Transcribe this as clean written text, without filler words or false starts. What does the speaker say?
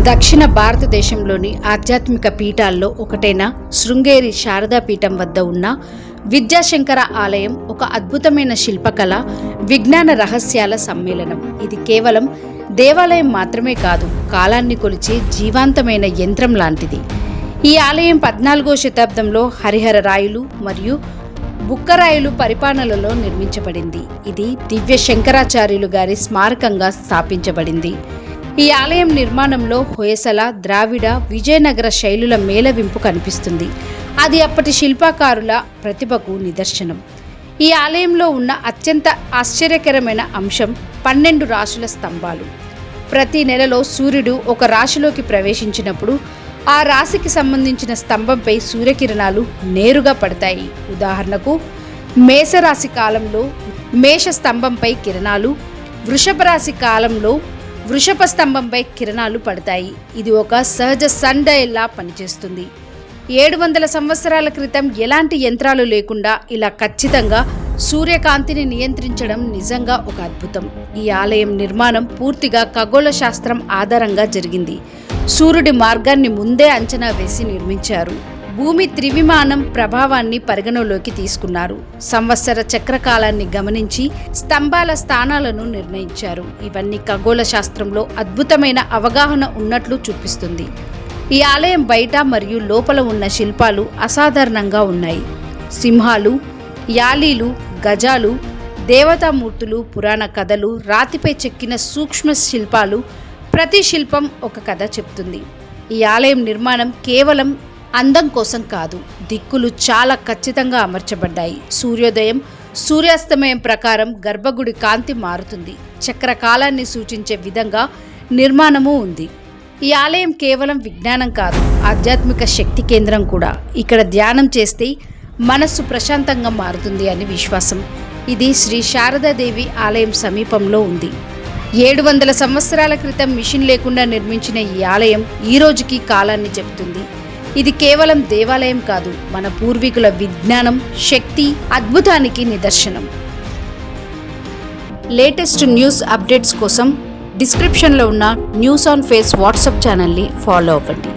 దక్షిణ భారతదేశంలోని ఆధ్యాత్మిక పీఠాల్లో ఒకటైన శృంగేరి శారదా పీఠం వద్ద ఉన్న విద్యాశంకర ఆలయం ఒక అద్భుతమైన శిల్పకళ, విజ్ఞాన రహస్యాల సమ్మేళనం. ఇది కేవలం దేవాలయం మాత్రమే కాదు, కాలాన్ని కొలిచే జీవాంతమైన యంత్రం లాంటిది. ఈ ఆలయం 14వ శతాబ్దంలో హరిహర రాయులు మరియు బుక్కరాయులు పరిపాలనలో నిర్మించబడింది. ఇది దివ్య శంకరాచార్యులు గారి స్మారకంగా స్థాపించబడింది. ఈ ఆలయం నిర్మాణంలో హొయసల, ద్రావిడ, విజయనగర శైలుల మేళవింపు కనిపిస్తుంది. అది అప్పటి శిల్పకారుల ప్రతిభకు నిదర్శనం. ఈ ఆలయంలో ఉన్న అత్యంత ఆశ్చర్యకరమైన అంశం 12 రాశుల స్తంభాలు. ప్రతి నెలలో సూర్యుడు ఒక రాశిలోకి ప్రవేశించినప్పుడు ఆ రాశికి సంబంధించిన స్తంభంపై సూర్యకిరణాలు నేరుగా పడతాయి. ఉదాహరణకు, మేషరాశి కాలంలో మేష స్తంభంపై కిరణాలు, వృషభ రాశి కాలంలో వృషభ స్తంభంపై కిరణాలు పడతాయి. ఇది ఒక సహజ సన్ డయల్లా పనిచేస్తుంది. 700 సంవత్సరాల క్రితం ఎలాంటి యంత్రాలు లేకుండా ఇలా ఖచ్చితంగా సూర్యకాంతిని నియంత్రించడం నిజంగా ఒక అద్భుతం. ఈ ఆలయం నిర్మాణం పూర్తిగా ఖగోళ శాస్త్రం ఆధారంగా జరిగింది. సూర్యుడి మార్గాన్ని ముందే అంచనా వేసి నిర్మించారు. భూమి త్రివిమానం ప్రభావాన్ని పరిగణలోకి తీసుకున్నారు. సంవత్సర చక్రకాలాన్ని గమనించి స్తంభాల స్థానాలను నిర్ణయించారు. ఇవన్నీ ఖగోళ శాస్త్రంలో అద్భుతమైన అవగాహన ఉన్నట్లు చూపిస్తుంది. ఈ ఆలయం బయట మరియు లోపల ఉన్న శిల్పాలు అసాధారణంగా ఉన్నాయి. సింహాలు, యాలీలు, గజాలు, దేవతామూర్తులు, పురాణ కథలు, రాతిపై చెక్కిన సూక్ష్మ శిల్పాలు, ప్రతి శిల్పం ఒక కథ చెప్తుంది. ఈ ఆలయం నిర్మాణం కేవలం అందం కోసం కాదు, దిక్కులు చాలా ఖచ్చితంగా అమర్చబడ్డాయి. సూర్యోదయం, సూర్యాస్తమయం ప్రకారం గర్భగుడి కాంతి మారుతుంది. చక్రకాలాన్ని సూచించే విధంగా నిర్మాణము ఉంది. ఈ ఆలయం కేవలం విజ్ఞానం కాదు, ఆధ్యాత్మిక శక్తి కేంద్రం కూడా. ఇక్కడ ధ్యానం చేస్తే మనస్సు ప్రశాంతంగా మారుతుంది అని విశ్వాసం. ఇది శ్రీ శారదాదేవి ఆలయం సమీపంలో ఉంది. 700 సంవత్సరాల క్రితం మిషన్ లేకుండా నిర్మించిన ఈ ఆలయం ఈ రోజుకి కాలాన్ని చెబుతుంది. ఇది కేవలం దేవాలయం కాదు, మన పూర్వీకుల విజ్ఞానం, శక్తి, అద్భుతానికి నిదర్శనం. లేటెస్ట్ న్యూస్ అప్డేట్స్ కోసం డిస్క్రిప్షన్లో ఉన్న న్యూస్ ఆన్ ఫేస్ వాట్సాప్ ఛానల్ని ఫాలో అవ్వండి.